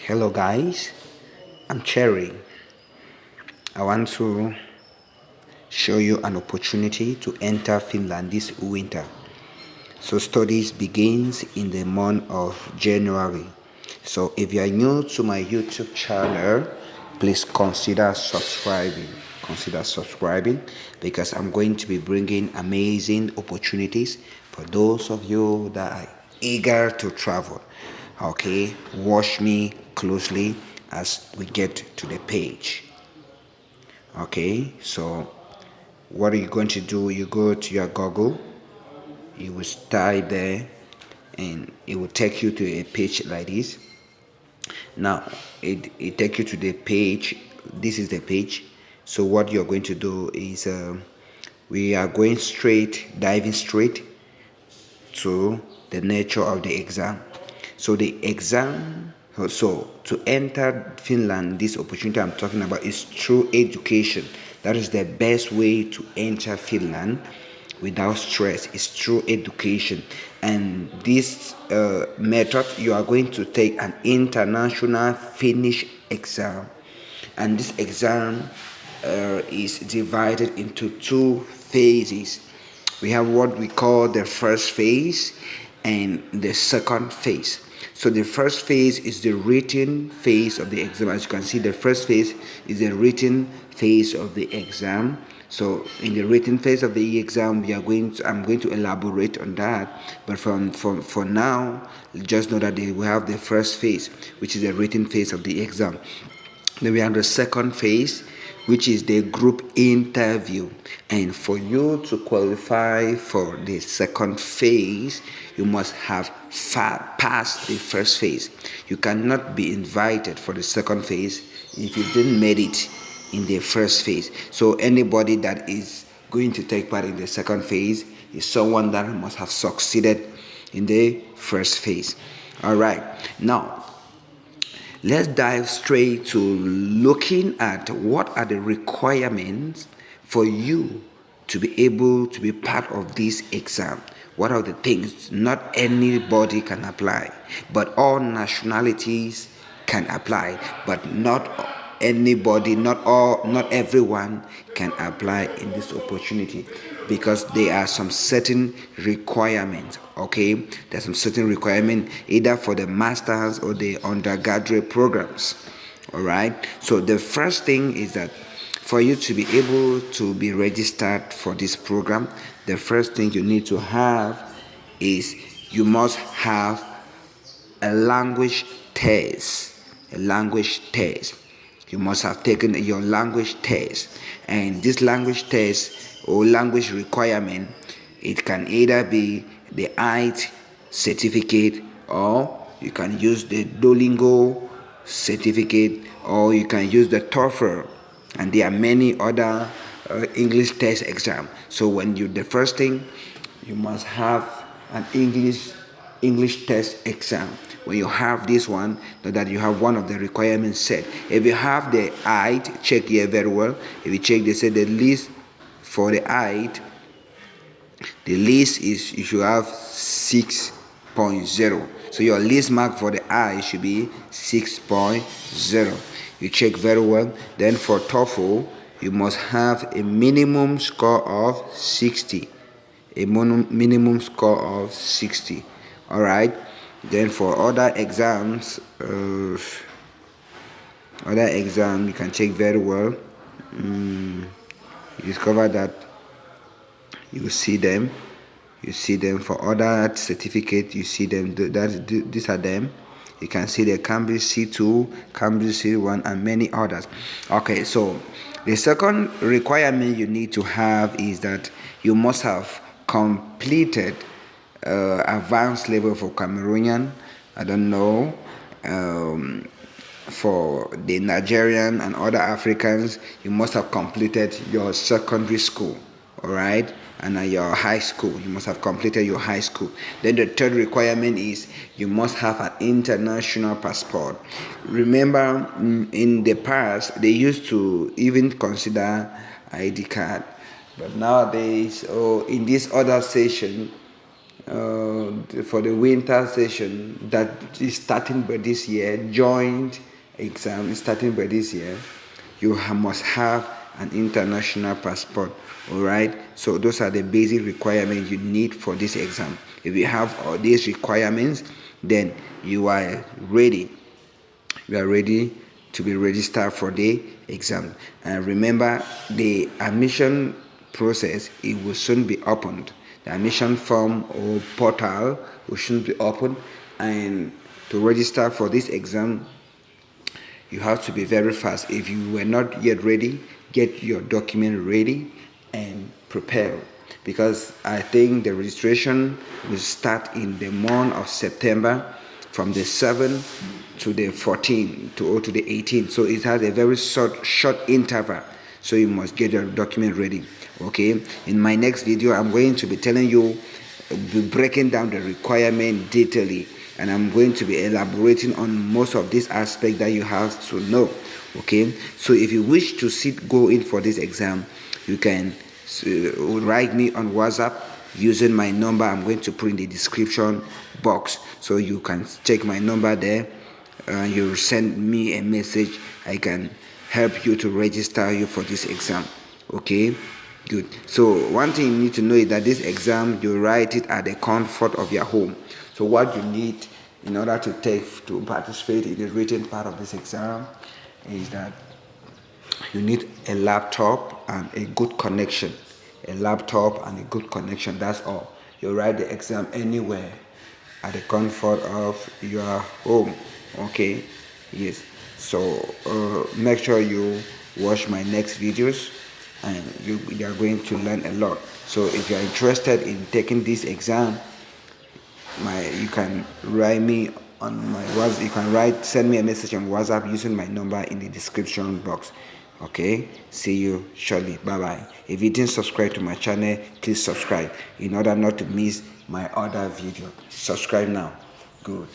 Hello guys, I'm Cherry. I want to show you an opportunity to enter Finland this winter. So studies begins in the month of January. So if you are new to my YouTube channel, please consider subscribing. Consider subscribing because I'm going to be bringing amazing opportunities for those of you that are eager to travel. Okay, watch me closely as we get to the page. Okay, so what are you going to do? You go to your Google, you will type there, and it will take you to a page like this. Now it take you to the page. This is the page. So what you're going to do is we are going diving straight to the nature of the exam. So the exam, so to enter Finland, this opportunity I'm talking about is through education. That is the best way to enter Finland without stress. Is through education. And this method, you are going to take an international Finnish exam. And this exam is divided into two phases. We have what we call the first phase and the second phase. So the first phase is the written phase of the exam. As you can see, the first phase is the written phase of the exam. So in the written phase of the exam, I'm going to elaborate on that. But for now, just know that we have the first phase, which is the written phase of the exam. Then we have the second phase, which is the group interview. And for you to qualify for the second phase, you must have passed the first phase. You cannot be invited for the second phase if you didn't make it in the first phase. So anybody that is going to take part in the second phase is someone that must have succeeded in the first phase. All right. Now, let's dive straight to looking at what are the requirements for you to be able to be part of this exam. What are the things? Not anybody can apply, but all nationalities can apply, but not anybody, not everyone can apply in this opportunity because there are some certain requirements. Okay, there's some certain requirement either for the masters or the undergraduate programs. All right, so the first thing is that for you to be able to be registered for this program, the first thing you need to have is you must have a language test. A language test. You must have taken your language test, and this language test or language requirement, it can either be the IELTS certificate, or you can use the Duolingo certificate, or you can use the TOEFL, and there are many other English test exam. So the first thing, you must have an English test exam. When you have this one, know that you have one of the requirements set. If you have the IELTS, check here very well. If you check, they say the list for the IELTS, the list is you should have 6.0. So your list mark for the IELTS should be 6.0. You check very well. Then for TOEFL, you must have a minimum score of 60. A minimum score of 60. All right. Then for other exams, you can check very well. You discover that you see them. You see them for other certificates. You see them. These are them. You can see the Cambridge C2, Cambridge C1, and many others. Okay, so the second requirement you need to have is that you must have completed advanced level for Cameroonian. I don't know. For the Nigerian and other Africans, you must have completed your secondary school. All right, and your high school, you must have completed your high school. Then the third requirement is you must have an international passport. Remember, in the past they used to even consider ID card, but nowadays, in this other session, the winter session that is starting by this year, joint exam is starting by this year, you must have an international passport. All right, so those are the basic requirements you need for this exam. If you have all these requirements, then you are ready to be registered for the exam. And remember, the admission process, it will soon be opened. The admission form or portal will soon be opened, and to register for this exam, you have to be very fast. If you were not yet ready, get your document ready and prepare, because I think the registration will start in the month of September, from the 7th to the 14th to the 18th. So it has a very short interval, so you must get your document ready. Okay, in my next video, I'm going to be telling you, be breaking down the requirement detailedly, and I'm going to be elaborating on most of these aspects that you have to know. Okay, so if you wish to go in for this exam, you can write me on WhatsApp using my number. I'm going to put in the description box, so you can check my number there. You send me a message. I can help you to register you for this exam. Okay, good. So one thing you need to know is that this exam, you write it at the comfort of your home. So what you need in order to participate in the written part of this exam is that you need a laptop and a good connection. That's all. You write the exam anywhere at the comfort of your home. Okay, yes. So make sure you watch my next videos, and you are going to learn a lot. So if you are interested in taking this exam, you can write me on my WhatsApp. You can send me a message on WhatsApp using my number in the description box. Okay, see you shortly. Bye bye. If you didn't subscribe to my channel, please subscribe in order not to miss my other video. Subscribe now. Good.